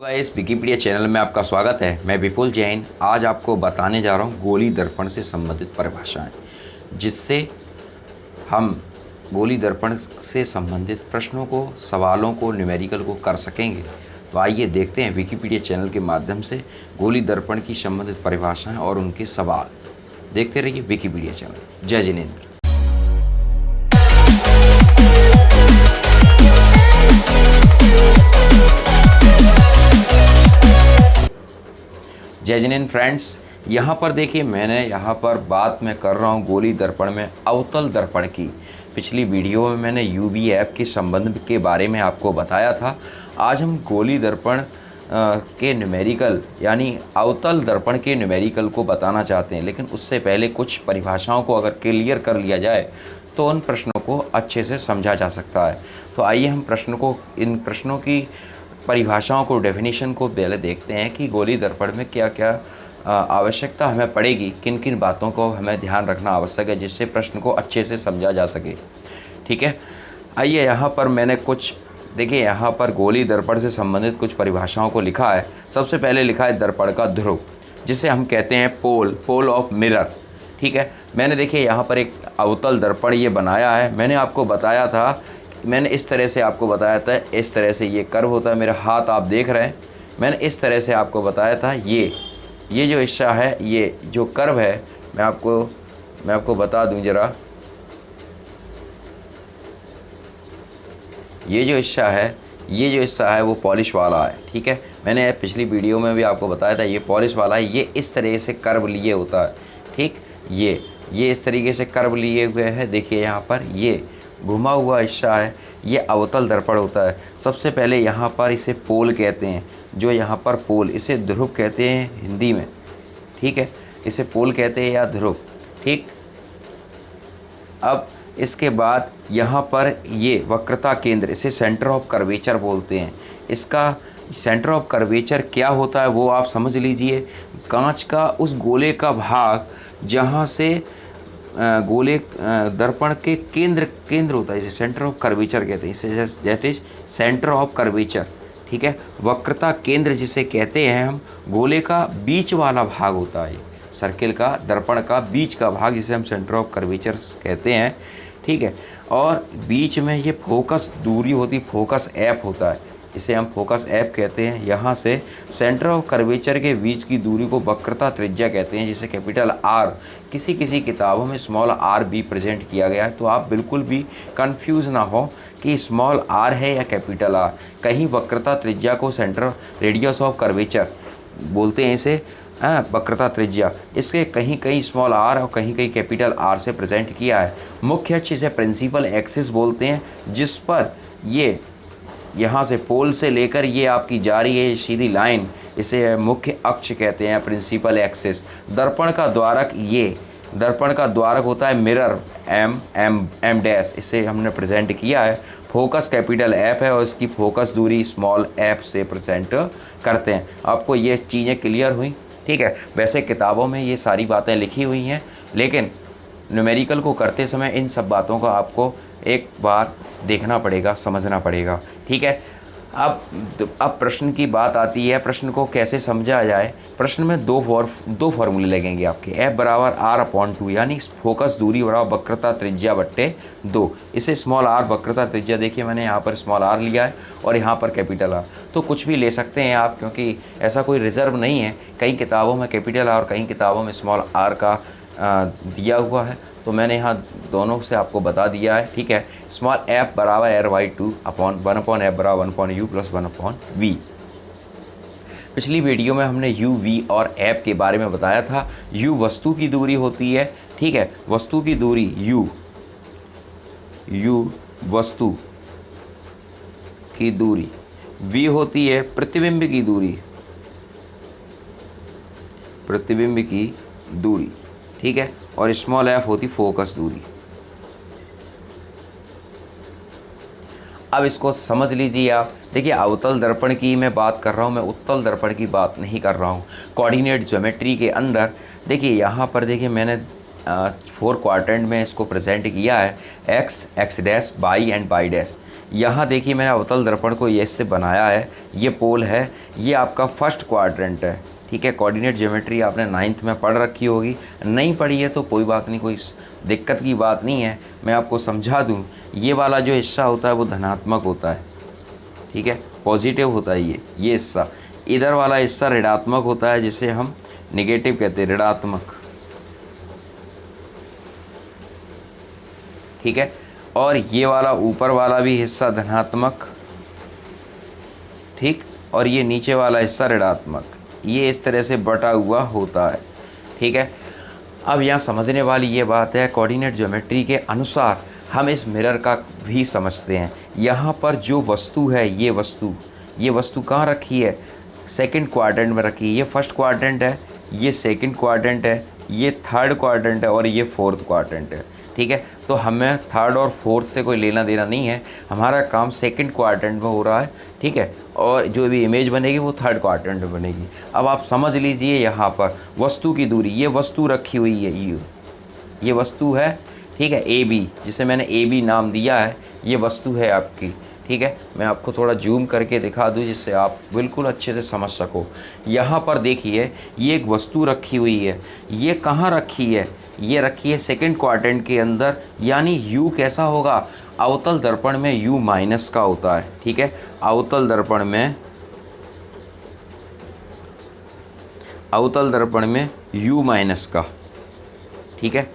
इस Wikipedia channel में आपका स्वागत है। मैं विपुल जैन आज आपको बताने जा रहा हूँ गोली दर्पण से संबंधित परिभाषाएं, जिससे हम गोली दर्पण से संबंधित प्रश्नों को, सवालों को, न्यूमेरिकल को कर सकेंगे। तो आइए देखते हैं विकिपीडिया चैनल के माध्यम से गोली दर्पण की संबंधित परिभाषाएं और उनके सवाल। देखते रहिए विकिपीडिया चैनल। जय जिनेंद्र। जय जिनेंद्र फ्रेंड्स, यहाँ पर देखिए मैंने यहाँ पर बात मैं कर रहा हूँ गोली दर्पण में अवतल दर्पण की। पिछली वीडियो में मैंने यूवी ऐप के संबंध के बारे में आपको बताया था। आज हम गोली दर्पण के न्यूमेरिकल यानी अवतल दर्पण के न्यूमेरिकल को बताना चाहते हैं, लेकिन उससे पहले कुछ परिभाषाओं को अगर क्लियर कर लिया जाए तो उन प्रश्नों को अच्छे से समझा जा सकता है। तो आइए हम इन प्रश्नों की परिभाषाओं को, डेफिनेशन को पहले देखते हैं कि गोली दर्पण में क्या क्या आवश्यकता हमें पड़ेगी, किन किन बातों को हमें ध्यान रखना आवश्यक है, जिससे प्रश्न को अच्छे से समझा जा सके। ठीक है, आइए यहाँ पर मैंने देखिए यहाँ पर गोली दर्पण से संबंधित कुछ परिभाषाओं को लिखा है। सबसे पहले लिखा है दर्पण का ध्रुव, जिसे हम कहते हैं पोल ऑफ मिरर। ठीक है, मैंने देखिए यहाँ पर एक अवतल दर्पण ये बनाया है। मैंने आपको बताया था, मैंने इस तरह से आपको बताया था, इस तरह से ये कर्व होता है। मेरा हाथ आप देख रहे हैं, मैंने इस तरह से आपको बताया था। ये जो हिस्सा है, ये जो कर्व है, मैं आपको बता दूं जरा। ये जो हिस्सा है वो पॉलिश वाला है। ठीक है, मैंने पिछली वीडियो में भी आपको बताया था ये पॉलिश वाला है। ये इस तरह से कर्व लिए होता है। ठीक, ये इस तरीके से कर्व लिए हुए है। देखिए यहाँ पर ये घुमा हुआ हिस्सा है, ये अवतल दर्पण होता है। सबसे पहले यहाँ पर इसे पोल कहते हैं, जो यहाँ पर पोल, इसे ध्रुव कहते हैं हिंदी में। ठीक है, इसे पोल कहते हैं या ध्रुव। ठीक, अब इसके बाद यहाँ पर ये वक्रता केंद्र, इसे सेंटर ऑफ कर्वेचर बोलते हैं। इसका सेंटर ऑफ कर्वेचर क्या होता है वो आप समझ लीजिए। कांच का उस गोले का भाग जहाँ से गोले दर्पण के केंद्र होता है, इसे सेंटर ऑफ कर्वेचर कहते हैं। इसे that is centre of curvature. ठीक है, वक्रता केंद्र जिसे कहते हैं हम, गोले का बीच वाला भाग होता है, सर्किल का, दर्पण का बीच का भाग, जिसे हम सेंटर ऑफ कर्वेचर कहते हैं। ठीक है, और बीच में ये फोकस दूरी होती, फोकस ऐप होता है, इसे हम फोकस ऐप कहते हैं। यहाँ से सेंटर ऑफ कर्वेचर के बीच की दूरी को वक्रता त्रिज्या कहते हैं, जिसे कैपिटल आर, किसी किताबों में स्मॉल आर भी प्रेजेंट किया गया है। तो आप बिल्कुल भी कंफ्यूज ना हो कि स्मॉल आर है या कैपिटल आर। कहीं वक्रता त्रिज्या को सेंटर रेडियस ऑफ कर्वेचर बोलते हैं, इसे वक्रता त्रिज्या, इसके कहीं स्मॉल आर और कहीं कैपिटल आर से प्रेजेंट किया है। मुख्य अक्ष इसे प्रिंसिपल एक्सिस बोलते हैं, जिस पर ये यहाँ से पोल से लेकर ये आपकी जा रही है सीधी लाइन, इसे मुख्य अक्ष कहते हैं, प्रिंसिपल एक्सिस। दर्पण का द्वारक होता है मिरर, एम डैश, इसे हमने प्रेजेंट किया है। फोकस कैपिटल एफ है और इसकी फोकस दूरी स्मॉल एफ से प्रेजेंट करते हैं। आपको ये चीज़ें क्लियर हुई? ठीक है, वैसे किताबों में ये सारी बातें लिखी हुई हैं, लेकिन न्यूमेरिकल को करते समय इन सब बातों का आपको एक बार देखना पड़ेगा, समझना पड़ेगा। ठीक है, अब प्रश्न की बात आती है, प्रश्न को कैसे समझा जाए। प्रश्न में दो फॉर्मूले लगेंगे आपके, F बराबर R/2, यानी फोकस दूरी बराबर वक्रता त्रिज्या बट्टे 2। इसे स्मॉल आर वक्रता त्रिज्या, देखिए मैंने यहाँ पर स्मॉल आर लिया है और यहाँ पर कैपिटल आर, तो कुछ भी ले सकते हैं आप, क्योंकि ऐसा कोई रिजर्व नहीं है। कई किताबों में कैपिटल आर और कई किताबों में स्मॉल आर का दिया हुआ है, तो मैंने यहाँ दोनों से आपको बता दिया है। ठीक है, स्मॉल एफ बराबर R/2 अपॉन 1/F बराबर 1/U प्लस 1/V। पिछली वीडियो में हमने U, V और एफ के बारे में बताया था। U वस्तु की दूरी होती है। ठीक है, वस्तु की दूरी U वस्तु की दूरी, V होती है प्रतिबिंब की दूरी। ठीक है, और स्मॉल एफ होती फोकस दूरी। अब इसको समझ लीजिए आप। देखिए अवतल दर्पण की मैं बात कर रहा हूँ, मैं उत्तल दर्पण की बात नहीं कर रहा हूँ। कोऑर्डिनेट ज्योमेट्री के अंदर देखिए यहाँ पर देखिए मैंने 4 क्वाड्रेंट में इसको प्रेजेंट किया है, X dash, Y and Y dash. यहाँ देखिए मैंने अवतल दर्पण को ये से बनाया है, ये पोल है, ये आपका फर्स्ट क्वाड्रेंट है, ठीक है। कोऑर्डिनेट ज्योमेट्री आपने 9th में पढ़ रखी होगी, नहीं पढ़ी है तो कोई बात नहीं, कोई दिक्कत की बात नहीं है, मैं आपको समझा दूँ। ये वाला जो हिस्सा होता है वो धनात्मक होता है, ठीक है, पॉजिटिव होता है ये हिस्सा। इधर वाला हिस्सा ऋणात्मक होता है, जिसे हम नेगेटिव कहते हैं, ऋणात्मक, ठीक है। और ये वाला ऊपर वाला भी हिस्सा धनात्मक, ठीक, और ये नीचे वाला हिस्सा ऋणात्मक, ये इस तरह से बटा हुआ होता है, ठीक है। अब यहाँ समझने वाली ये बात है, कोऑर्डिनेट ज्योमेट्री के अनुसार हम इस मिरर का भी समझते हैं। यहाँ पर जो वस्तु है, ये वस्तु कहाँ रखी है, सेकंड क्वाड्रेंट में रखी है। ये फर्स्ट क्वाड्रेंट है, ये सेकंड क्वाड्रेंट है, ये थर्ड क्वाड्रेंट है और ये फोर्थ क्वाड्रेंट है, ठीक है। तो हमें थर्ड और फोर्थ से कोई लेना देना नहीं है, हमारा काम सेकंड क्वाड्रेंट में हो रहा है, ठीक है। और जो भी इमेज बनेगी वो थर्ड क्वाड्रेंट में बनेगी। अब आप समझ लीजिए, यहाँ पर वस्तु की दूरी, ये वस्तु रखी हुई है, ये वस्तु है, ठीक है, ए बी, जिसे मैंने ए बी नाम दिया है, ये वस्तु है आपकी, ठीक है। मैं आपको थोड़ा जूम करके दिखा दूँ जिससे आप बिल्कुल अच्छे से समझ सको। यहाँ पर देखिए, ये एक वस्तु रखी हुई है, ये कहाँ रखी है, ये रखी है सेकंड क्वाड्रेंट के अंदर, यानी यू कैसा होगा, अवतल दर्पण में यू माइनस का होता है, ठीक है। अवतल दर्पण में यू माइनस का, ठीक है,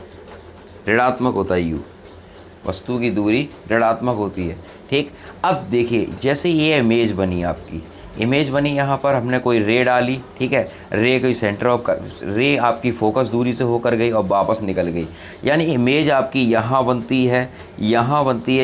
ऋणात्मक होता है यू, वस्तु की दूरी ऋणात्मक होती है, ठीक। अब देखिए, जैसे ये इमेज बनी, आपकी इमेज बनी, यहाँ पर हमने कोई रे डाली, ठीक है, रे कोई सेंटर ऑफ रे आपकी फोकस दूरी से होकर गई और वापस निकल गई, यानी इमेज आपकी यहाँ बनती है,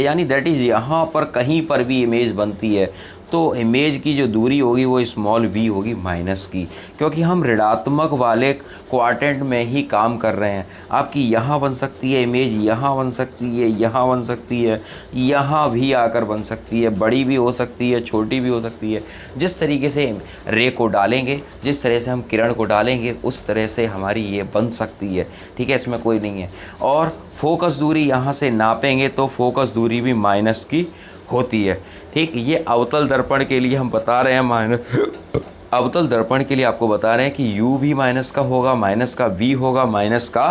यानी दैट इज़ यहाँ पर कहीं पर भी इमेज बनती है तो इमेज की जो दूरी होगी वो स्मॉल v होगी माइनस की, क्योंकि हम ऋणात्मक वाले क्वाड्रेंट में ही काम कर रहे हैं। आपकी यहाँ बन सकती है इमेज, यहाँ बन सकती है, यहाँ बन सकती है, यहाँ भी आकर बन सकती है, बड़ी भी हो सकती है, छोटी भी हो सकती है। जिस तरीके से रे को डालेंगे, जिस तरह से हम किरण को डालेंगे, उस तरह से हमारी ये बन सकती है, ठीक है, इसमें कोई नहीं है। और फोकस दूरी यहाँ से नापेंगे तो फोकस दूरी भी माइनस की होती है, ठीक। ये अवतल दर्पण के लिए हम बता रहे हैं अवतल दर्पण के लिए आपको बता रहे हैं कि u भी माइनस का होगा, माइनस का v होगा, माइनस का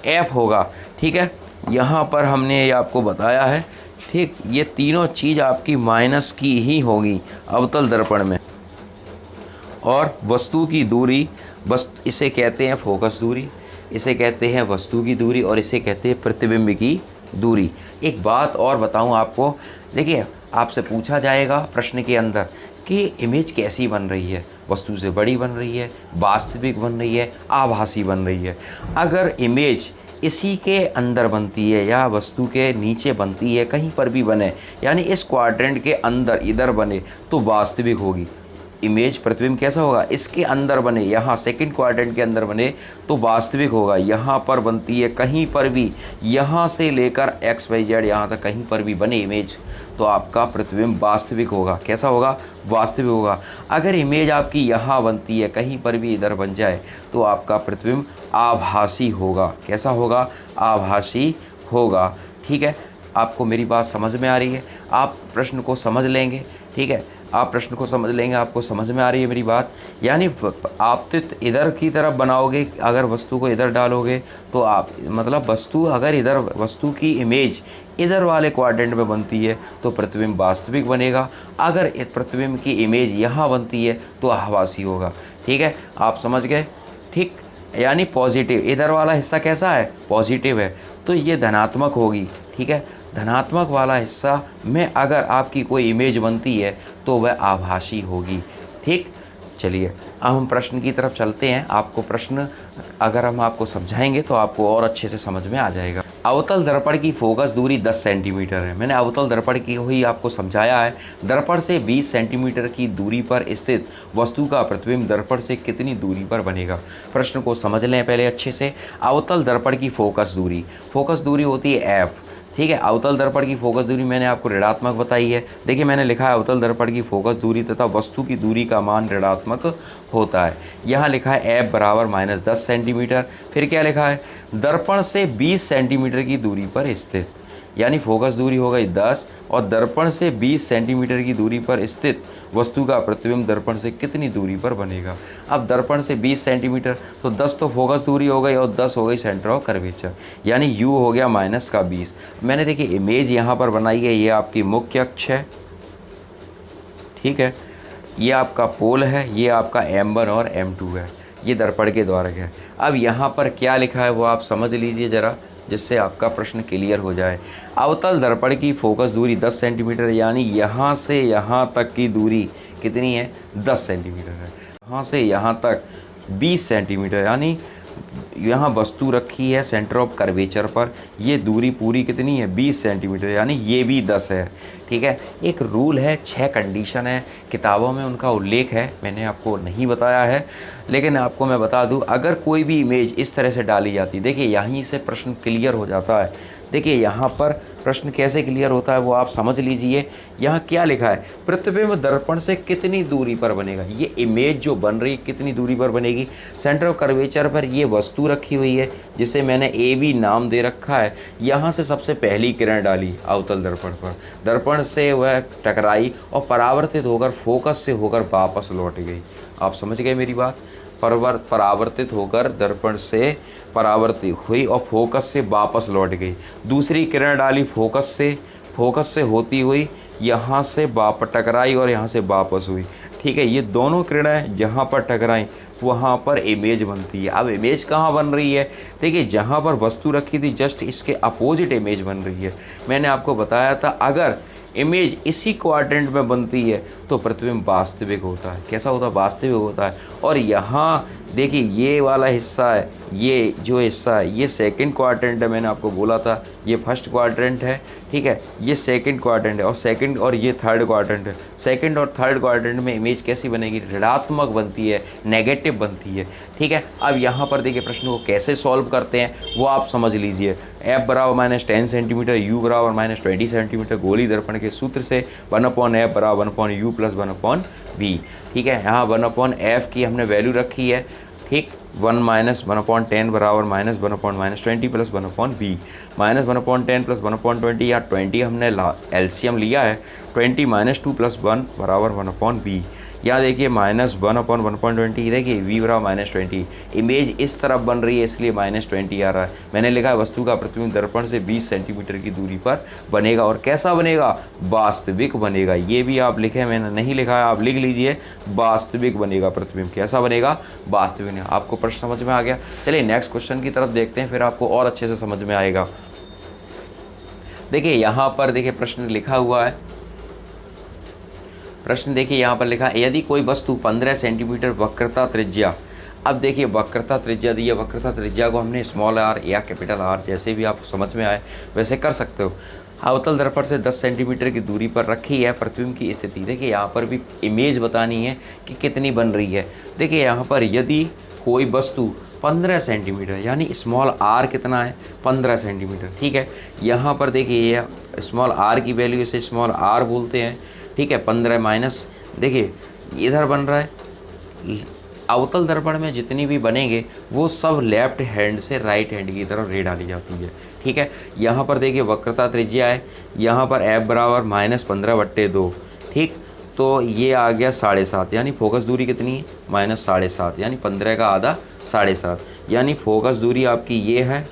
f होगा, ठीक है। यहाँ पर हमने ये आपको बताया है, ठीक, ये तीनों चीज़ आपकी माइनस की ही होगी अवतल दर्पण में। और वस्तु की दूरी, बस इसे कहते हैं फोकस दूरी, इसे कहते हैं वस्तु की दूरी, और इसे कहते हैं प्रतिबिंब की दूरी। एक बात और बताऊं आपको, देखिए आपसे पूछा जाएगा प्रश्न के अंदर कि इमेज कैसी बन रही है, वस्तु से बड़ी बन रही है, वास्तविक बन रही है, आभासी बन रही है। अगर इमेज इसी के अंदर बनती है या वस्तु के नीचे बनती है, कहीं पर भी बने, यानी इस क्वाड्रेंट के अंदर इधर बने तो वास्तविक होगी। इमेज प्रतिबिंब कैसा होगा, इसके अंदर बने, यहाँ सेकंड क्वाड्रेंट के अंदर बने तो वास्तविक होगा। यहाँ पर बनती है, कहीं पर भी, यहाँ से लेकर XYZ यहाँ तक कहीं पर भी बने इमेज तो आपका प्रतिबिंब वास्तविक होगा। कैसा होगा, वास्तविक होगा। अगर इमेज आपकी यहाँ बनती है, कहीं पर भी इधर बन जाए तो आपका प्रतिबिंब आभासी होगा। कैसा होगा, आभासी होगा, ठीक है। आपको मेरी बात समझ में आ रही है, आप प्रश्न को समझ लेंगे, ठीक है, आप प्रश्न को समझ लेंगे, आपको समझ में आ रही है मेरी बात। यानी आप तो इधर की तरफ बनाओगे, अगर वस्तु को इधर डालोगे तो आप, मतलब वस्तु अगर इधर, वस्तु की इमेज इधर वाले क्वाड्रेंट में बनती है तो प्रतिबिंब वास्तविक बनेगा। अगर प्रतिबिंब की इमेज यहाँ बनती है तो आभासी होगा, ठीक है, आप समझ गए, ठीक। यानी पॉजिटिव, इधर वाला हिस्सा कैसा है, पॉजिटिव है, तो ये धनात्मक होगी, ठीक है। धनात्मक वाला हिस्सा में अगर आपकी कोई इमेज बनती है तो वह आभासी होगी, ठीक। चलिए अब हम प्रश्न की तरफ चलते हैं। आपको प्रश्न अगर हम आपको समझाएंगे तो आपको और अच्छे से समझ में आ जाएगा। अवतल दर्पण की फोकस दूरी 10 सेंटीमीटर है। मैंने अवतल दर्पण की ही आपको समझाया है। दर्पण से 20 सेंटीमीटर की दूरी पर स्थित वस्तु का प्रतिबिंब दर्पण से कितनी दूरी पर बनेगा। प्रश्न को समझ लें पहले अच्छे से। अवतल दर्पण की फोकस दूरी होती है f, ठीक है। अवतल दर्पण की फोकस दूरी मैंने आपको ऋणात्मक बताई है। देखिए मैंने लिखा है अवतल दर्पण की फोकस दूरी तथा वस्तु की दूरी का मान ऋणात्मक होता है। यहाँ लिखा है f बराबर -10 सेंटीमीटर। फिर क्या लिखा है, दर्पण से 20 सेंटीमीटर की दूरी पर स्थित, यानी फोकस दूरी हो गई 10 और दर्पण से 20 सेंटीमीटर की दूरी पर स्थित वस्तु का प्रतिबिंब दर्पण से कितनी दूरी पर बनेगा। अब दर्पण से 20 सेंटीमीटर तो 10 तो फोकस दूरी हो गई और 10 हो गई सेंटर ऑफ कर्वेचर, यानी u हो गया -20। मैंने देखिए इमेज यहाँ पर बनाई है, ये आपकी मुख्य अक्ष है, ठीक है, ये आपका पोल है, ये आपका M1 और M2 है, ये दर्पण के द्वारा है। अब यहाँ पर क्या लिखा है वो आप समझ लीजिए ज़रा, जिससे आपका प्रश्न क्लियर हो जाए। अवतल दर्पण की फोकस दूरी 10 सेंटीमीटर, यानी यहाँ से यहाँ तक की दूरी कितनी है 10 सेंटीमीटर है। यहाँ से यहाँ तक 20 सेंटीमीटर, यानी यहाँ वस्तु रखी है सेंटर ऑफ कर्वेचर पर, ये दूरी पूरी कितनी है 20 सेंटीमीटर, यानी ये भी 10 है, ठीक है। एक रूल है, 6 कंडीशन है, किताबों में उनका उल्लेख है, मैंने आपको नहीं बताया है, लेकिन आपको मैं बता दूं, अगर कोई भी इमेज इस तरह से डाली जाती, देखिए यहीं से प्रश्न क्लियर हो जाता है। देखिए यहाँ पर प्रश्न कैसे क्लियर होता है वो आप समझ लीजिए। यहाँ क्या लिखा है, प्रतिबिंब दर्पण से कितनी दूरी पर बनेगा। ये इमेज जो बन रही है कितनी दूरी पर बनेगी, सेंटर ऑफ कर्वेचर पर ये वस्तु रखी हुई है जिसे मैंने ए बी नाम दे रखा है। यहाँ से सबसे पहली किरण डाली अवतल दर्पण पर, दर्पण से वह टकराई और परावर्तित होकर फोकस से होकर वापस लौट गई। आप समझ गए मेरी बात, परावर्तित होकर दर्पण से परावर्तित हुई और फोकस से वापस लौट गई। दूसरी किरण डाली फोकस से होती हुई यहाँ से वापस टकराई और यहाँ से वापस हुई, ठीक है। ये दोनों किरणें जहाँ पर टकराई वहाँ पर इमेज बनती है। अब इमेज कहाँ बन रही है, देखिए जहाँ पर वस्तु रखी थी जस्ट इसके अपोजिट इमेज बन रही है। मैंने आपको बताया था अगर इमेज इसी क्वाड्रेंट में बनती है तो प्रतिबिंब वास्तविक होता है। कैसा होता है, वास्तविक होता है। और यहाँ देखिए ये वाला हिस्सा है, ये जो हिस्सा है ये सेकंड क्वाड्रेंट है, मैंने आपको बोला था ये फर्स्ट क्वाड्रेंट है, ठीक है, ये सेकंड क्वाड्रेंट है और ये थर्ड क्वाड्रेंट है। सेकंड और थर्ड क्वाड्रेंट में इमेज कैसी बनेगी, ऋणात्मक बनती है, नेगेटिव बनती है, ठीक है। अब यहाँ पर देखिए प्रश्न को कैसे सॉल्व करते हैं वो आप समझ लीजिए। F बराबर -10 सेंटीमीटर, U बराबर -20 सेंटीमीटर, गोली दर्पण के सूत्र से 1/F बराबर 1/U प्लस 1/V, ठीक है। यहाँ 1/F की हमने वैल्यू रखी है, ठीक, 1 - 1/10 बराबर -1/20 प्लस 1/V, -1/10 प्लस 1/20, या 20 हमने LCM लिया है, 20 - 2 + 1 बराबर 1/V। यहाँ देखिए -1/120, देखिए V बराबर -20, इमेज इस तरफ बन रही है इसलिए -20 आ रहा है। मैंने लिखा है वस्तु का प्रतिबिंब दर्पण से 20 सेंटीमीटर की दूरी पर बनेगा और कैसा बनेगा, वास्तविक बनेगा। ये भी आप लिखें, मैंने नहीं लिखा है, आप लिख लीजिए, वास्तविक बनेगा प्रतिबिंब। कैसा बनेगा, वास्तविक बनेगा। आपको प्रश्न समझ में आ गया। चलिए नेक्स्ट क्वेश्चन की तरफ देखते हैं, फिर आपको और अच्छे से समझ में आएगा। देखिए यहाँ पर देखिए प्रश्न लिखा हुआ है, प्रश्न देखिए यहाँ पर लिखा है, यदि कोई वस्तु 15 सेंटीमीटर वक्रता त्रिज्या, अब देखिए वक्रता त्रिज्या दी है, वक्रता त्रिज्या को हमने स्मॉल r या कैपिटल R जैसे भी आप समझ में आए वैसे कर सकते हो, अवतल दर्पण से 10 सेंटीमीटर की दूरी पर रखी है। प्रतिबिंब की स्थिति देखिए यहाँ पर भी इमेज बतानी है कि कितनी बन रही है। देखिए यहाँ पर यदि कोई वस्तु 15 सेंटीमीटर, यानी स्मॉल r कितना है 15 सेंटीमीटर, ठीक है। यहाँ पर देखिए ये स्मॉल r की वैल्यू इसे स्मॉल r बोलते हैं, ठीक है। 15 माइनस देखिए इधर बन रहा है, अवतल दर्पण में जितनी भी बनेंगे वो सब लेफ्ट हैंड से राइट हैंड की तरफ रे डाली जाती है, ठीक है। यहाँ पर देखिए वक्रता त्रिज्या है, यहाँ पर F बराबर -15/2, ठीक, तो ये आ गया 7.5, यानी फोकस दूरी कितनी है -7.5, यानी 15 का आधा 7.5, यानी फोकस दूरी आपकी ये है,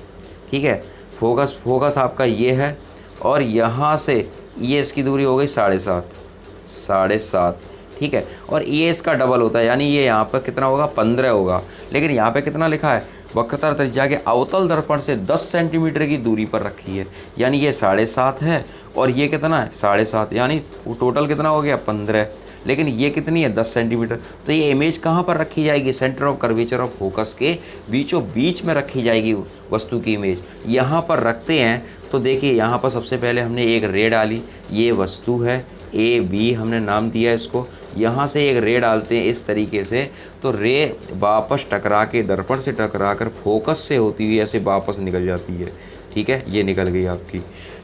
ठीक है। फोकस आपका ये है और यहाँ से ये इसकी दूरी हो गई 7.5, ठीक है। और ये इसका डबल होता है, यानी ये यहाँ पर कितना होगा 15 होगा, लेकिन यहाँ पे कितना लिखा है, वक्रता त्रिज्या के अवतल दर्पण से 10 सेंटीमीटर की दूरी पर रखी है, यानी ये 7.5 है और ये कितना है 7.5, यानी टोटल कितना हो गया 15, लेकिन ये कितनी है 10 सेंटीमीटर। तो ये इमेज कहाँ पर रखी जाएगी, centre of curvature of focus के बीचों बीच में रखी जाएगी वस्तु की इमेज। यहाँ पर रखते हैं तो देखिए यहाँ पर सबसे पहले हमने एक रे डाली, ये वस्तु है AB हमने नाम दिया इसको, यहाँ से एक रे डालते हैं इस तरीके से, तो रे वापस टकरा के दर्पण से टकरा कर फोकस से होती हुई ऐसे वापस निकल जाती है, ठीक है, ये निकल गई आपकी,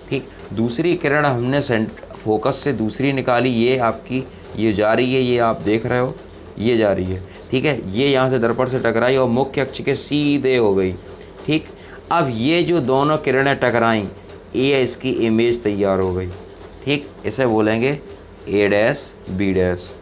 ठीक। दूसरी किरण हमने फोकस से दूसरी निकाली, ये आपकी ये जा रही है, ये आप देख रहे हो ये जा रही है, ठीक है। ये यहाँ से दर्पण से टकराई और मुख्य अक्ष के सीधे हो गई, ठीक। अब ये जो दोनों किरणें टकराई ये इसकी इमेज तैयार हो गई, ठीक, इसे बोलेंगे ए डैश बी डैश,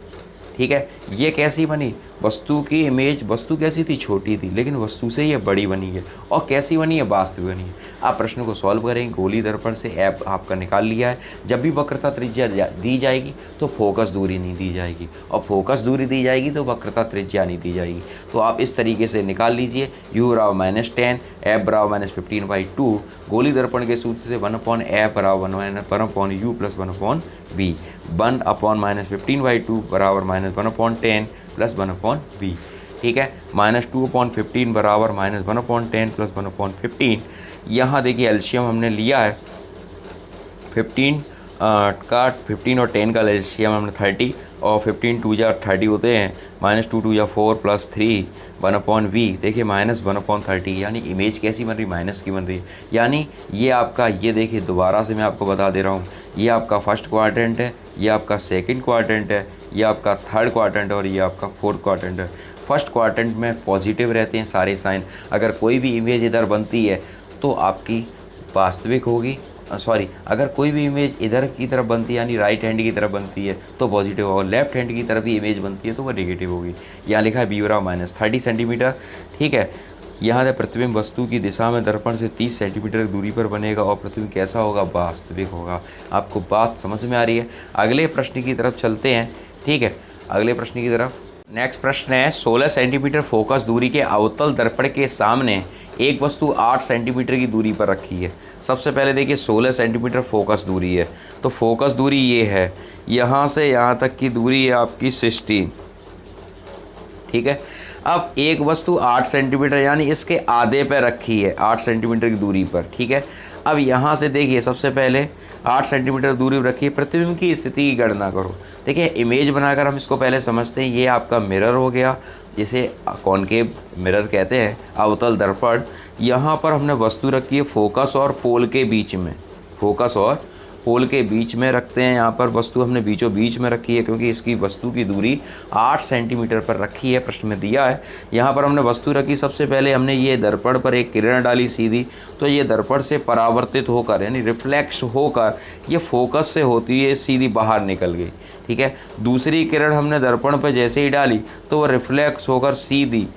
ठीक है। ये कैसी बनी, वस्तु की इमेज, वस्तु कैसी थी, छोटी थी, लेकिन वस्तु से ये बड़ी बनी है। और कैसी बनी है, वास्तविक बनी है। आप प्रश्न को सॉल्व करेंगे, गोली दर्पण से ऐप आपका निकाल लिया है। जब भी वक्रता त्रिज्या दी जाएगी तो फोकस दूरी नहीं दी जाएगी, और फोकस दूरी दी जाएगी तो वक्रता त्रिज्या नहीं दी जाएगी। तो आप इस तरीके से निकाल लीजिए, u बराबर -10, f बराबर -15/2, गोली दर्पण के सूत्र से 1/f बराबर 1/u प्लस 1/b, 1/-15/2 बराबर -1/10 प्लस 1/b, ठीक है। -2/15 बराबर -1/10 प्लस 1/15। यहाँ देखिए एलसीएम हमने लिया है 15 और 10 का एलसीएम हमने 30, और 15 2 जा 30 होते हैं, -2 2 जा 4 प्लस 3 1/v, देखिए -1/30, यानी इमेज कैसी बन रही, माइनस की बन रही है। यानी ये आपका, ये देखिए दोबारा से मैं आपको बता दे रहा हूँ, ये आपका फर्स्ट क्वाड्रेंट है, ये आपका सेकंड क्वाड्रेंट है, ये आपका थर्ड क्वाड्रेंट है, और ये आपका फोर्थ क्वाड्रेंट है। फर्स्ट क्वाड्रेंट में पॉजिटिव रहते हैं सारे साइन। अगर कोई भी इमेज इधर बनती है तो आपकी वास्तविक होगी, सॉरी, अगर कोई भी इमेज इधर की तरफ बनती है यानी राइट हैंड की तरफ बनती है तो पॉजिटिव, और लेफ्ट हैंड की तरफ ही इमेज बनती है तो वह नेगेटिव होगी। यहाँ लिखा है b बराबर -30 सेंटीमीटर, ठीक है। यहाँ से प्रतिबिंब वस्तु की दिशा में दर्पण से 30 सेंटीमीटर की दूरी पर बनेगा, और प्रतिबिंब कैसा होगा, वास्तविक होगा। आपको बात समझ में आ रही है। अगले प्रश्न की तरफ चलते हैं, ठीक है, अगले प्रश्न की तरफ। नेक्स्ट प्रश्न है, 16 सेंटीमीटर फोकस दूरी के अवतल दर्पण के सामने एक वस्तु 8 सेंटीमीटर की दूरी पर रखी है। सबसे पहले देखिए 16 सेंटीमीटर फोकस दूरी है, तो फोकस दूरी ये है, यहाँ से यहाँ तक की दूरी है आपकी 16, ठीक है। अब एक वस्तु 8 सेंटीमीटर यानी इसके आधे पे रखी है 8 सेंटीमीटर की दूरी पर, ठीक है। अब यहाँ से देखिए सबसे पहले 8 सेंटीमीटर दूरी पर रखी है, प्रतिबिंब की स्थिति की गणना करो। देखिए इमेज बनाकर हम इसको पहले समझते हैं। ये आपका मिरर हो गया, जिसे कॉनकेव मिरर कहते हैं, अवतल दर्पण। यहाँ पर हमने वस्तु रखी है फोकस और पोल के बीच में, फोकस और पोल के बीच में रखते हैं। यहाँ पर वस्तु हमने बीचों बीच में रखी है, क्योंकि इसकी वस्तु की दूरी 8 सेंटीमीटर पर रखी है, प्रश्न में दिया है। यहाँ पर हमने वस्तु रखी, सबसे पहले हमने ये दर्पण पर एक किरण डाली सीधी, तो ये दर्पण से परावर्तित होकर यानी रिफ्लेक्स होकर ये फोकस से होती है सीधी बाहर निकल गई, ठीक है। दूसरी किरण हमने दर्पण पर जैसे ही डाली तो वह रिफ्लेक्स होकर सीधी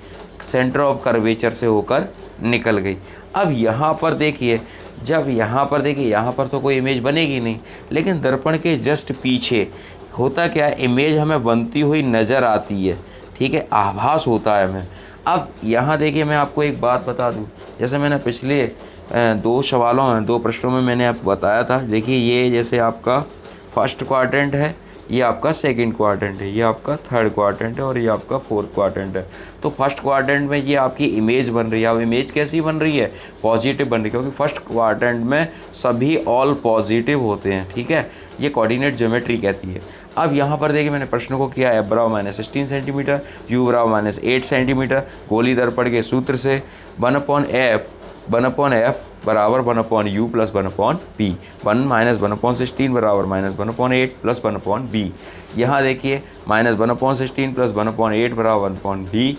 सेंटर ऑफ कर्वेचर से होकर निकल गई। अब यहाँ पर देखिए, जब यहाँ पर देखिए, यहाँ पर तो कोई इमेज बनेगी नहीं, लेकिन दर्पण के जस्ट पीछे होता क्या है, इमेज हमें बनती हुई नज़र आती है, ठीक है, आभास होता है हमें। अब यहाँ देखिए मैं आपको एक बात बता दूँ, जैसे मैंने पिछले 2 प्रश्नों में मैंने आपको बताया था। देखिए ये जैसे आपका फर्स्ट क्वाड्रेंट है, ये आपका सेकंड क्वाड्रेंट है, ये आपका थर्ड क्वाड्रेंट है, और ये आपका फोर्थ क्वाड्रेंट है। तो फर्स्ट क्वाड्रेंट में ये आपकी इमेज बन रही है। अब इमेज कैसी बन रही है, पॉजिटिव बन रही है, क्योंकि फर्स्ट क्वाड्रेंट में सभी ऑल पॉजिटिव होते हैं, ठीक है। ये कोऑर्डिनेट ज्योमेट्री कहती है। अब यहाँ पर देखिए मैंने प्रश्न को किया, f बराबर -16 सेंटीमीटर, u बराबर -8 सेंटीमीटर, गोली दर्पण के सूत्र से 1/f बराबर 1/u प्लस 1/b, 1 -1/16 बराबर -1/8 प्लस 1/b। यहाँ देखिए -1/16 प्लस 1/8 बराबर 1/b।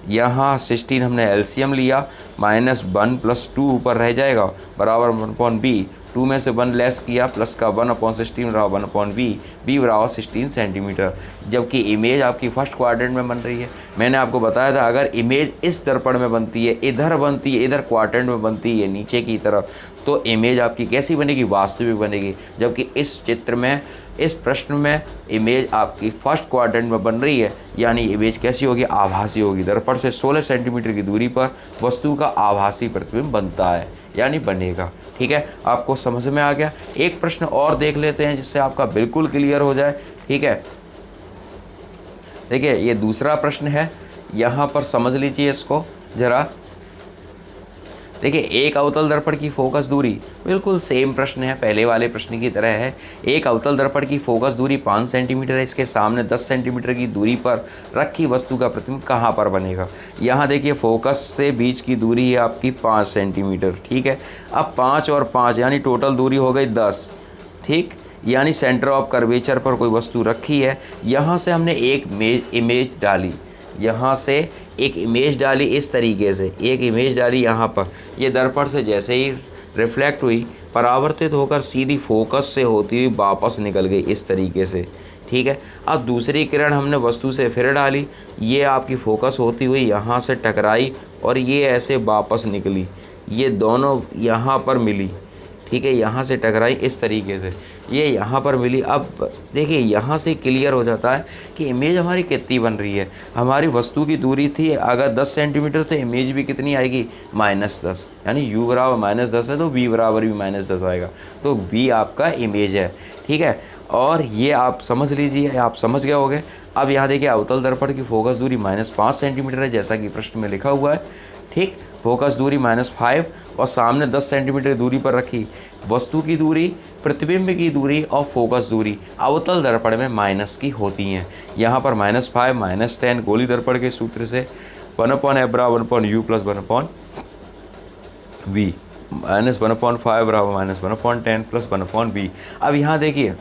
यहाँ 16 हमने एलसीएम लिया, -1 + 2 ऊपर रह जाएगा बराबर 1/b, 2 में से 1 लेस किया, प्लस का 1/16 बराबर 1/b, b बराबर 16 सेंटीमीटर। जबकि इमेज आपकी फर्स्ट क्वाड्रेंट में बन रही है। मैंने आपको बताया था अगर इमेज इस दर्पण में बनती है, इधर बनती है, इधर क्वाड्रेंट में बनती है नीचे की तरफ, तो इमेज आपकी कैसी बनेगी, वास्तविक बनेगी। जबकि इस चित्र में, इस प्रश्न में इमेज आपकी फर्स्ट क्वाड्रेंट में बन रही है, यानी इमेज कैसी होगी, आभासी होगी। दर्पण से 16 सेंटीमीटर की दूरी पर वस्तु का आभासी प्रतिबिंब बनता है, यानी बनेगा, ठीक है। आपको समझ में आ गया। एक प्रश्न और देख लेते हैं जिससे आपका बिल्कुल क्लियर हो जाए, ठीक है। देखिए ये दूसरा प्रश्न है, यहाँ पर समझ लीजिए इसको ज़रा। देखिए एक अवतल दर्पण की फोकस दूरी, बिल्कुल सेम प्रश्न है, पहले वाले प्रश्न की तरह है। एक अवतल दर्पण की फोकस दूरी 5 सेंटीमीटर है, इसके सामने 10 सेंटीमीटर की दूरी पर रखी वस्तु का प्रतिबिंब कहाँ पर बनेगा। यहाँ देखिए फोकस से बीच की दूरी है आपकी 5 सेंटीमीटर, ठीक है। अब 5 और 5 यानी टोटल दूरी हो गई 10, ठीक। यानी सेंटर ऑफ कर्वेचर पर कोई वस्तु रखी है, यहाँ से हमने एक इमेज डाली, यहाँ से एक इमेज डाली, इस तरीके से एक इमेज डाली यहाँ पर। ये दर्पण से जैसे ही रिफ्लेक्ट हुई परावर्तित होकर सीधी फोकस से होती हुई वापस निकल गई इस तरीके से, ठीक है। अब दूसरी किरण हमने वस्तु से फिर डाली, ये आपकी फोकस होती हुई यहाँ से टकराई और ये ऐसे वापस निकली, ये दोनों यहाँ पर मिली, ठीक है, यहाँ से टकराई इस तरीके से, ये यहाँ पर मिली। अब देखिए यहाँ से क्लियर हो जाता है कि इमेज हमारी कितनी बन रही है। हमारी वस्तु की दूरी थी अगर 10 सेंटीमीटर, तो इमेज भी कितनी आएगी, -10, यानी u बराबर -10 है तो v बराबर भी -10 आएगा, तो v आपका इमेज है, ठीक है। और ये आप समझ लीजिए, आप समझ गए होंगे। अब यहाँ देखिए अवतल दर्पण की फोकस दूरी -5 सेंटीमीटर है, जैसा कि प्रश्न में लिखा हुआ है, ठीक। फोकस दूरी -5 और सामने 10 सेंटीमीटर दूरी पर रखी। वस्तु की दूरी, प्रतिबिंब की दूरी और फोकस दूरी अवतल दर्पण में माइनस की होती हैं। यहाँ पर -5 -10 गोली दर्पण के सूत्र से 1/f बराबर 1/u प्लस 1/v, -1/5 बराबर -1/10 प्लस 1/v। अब यहाँ देखिए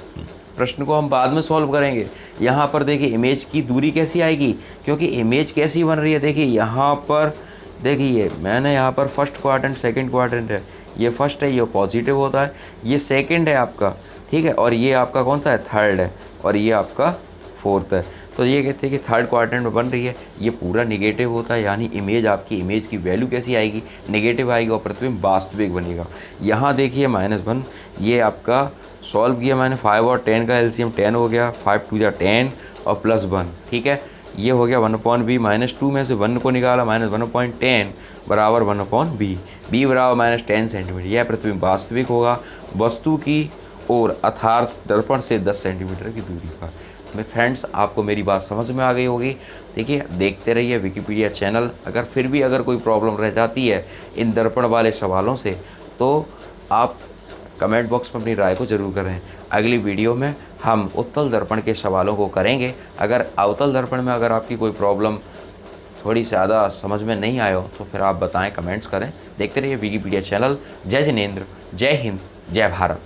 प्रश्न को हम बाद में सॉल्व करेंगे। यहाँ पर देखिए इमेज की दूरी कैसी आएगी, क्योंकि इमेज कैसी बन रही है, देखिए यहाँ पर देखिए मैंने यहाँ पर फर्स्ट क्वाड्रेंट सेकंड क्वाड्रेंट है, ये फर्स्ट है, ये पॉजिटिव होता है, ये सेकंड है आपका, ठीक है, और ये आपका कौन सा है, थर्ड है, और ये आपका फोर्थ है। तो ये कहते हैं कि थर्ड क्वाड्रेंट में बन रही है, ये पूरा निगेटिव होता है, यानी इमेज आपकी इमेज की वैल्यू कैसी आएगी, निगेटिव आएगी और प्रतिबिंब वास्तविक बनेगा। यहाँ देखिए -1, ये आपका सॉल्व किया मैंने, 5 और 10 का एलसीएम 10 हो गया, 5 2 जा 10 और +1, ठीक है। ये हो गया 1/b, -2 में से 1 को निकाला, -1/10 बराबर 1/b, b बराबर -10 सेंटीमीटर। यह प्रतिबिंब वास्तविक होगा वस्तु की ओर अर्थात दर्पण से 10 सेंटीमीटर की दूरी पर। मैं फ्रेंड्स, आपको मेरी बात समझ में आ गई होगी। देखिए देखते रहिए विकिपीडिया चैनल। अगर फिर भी अगर कोई प्रॉब्लम रह जाती है इन दर्पण वाले सवालों से, तो आप कमेंट बॉक्स में अपनी राय को ज़रूर करें। अगली वीडियो में हम उत्तल दर्पण के सवालों को करेंगे। अगर अवतल दर्पण में अगर आपकी कोई प्रॉब्लम थोड़ी ज़्यादा समझ में नहीं आए हो तो फिर आप बताएं, कमेंट्स करें। देखते रहिए विकिपीडिया चैनल। जय जिनेंद्र, जय हिंद, जय भारत।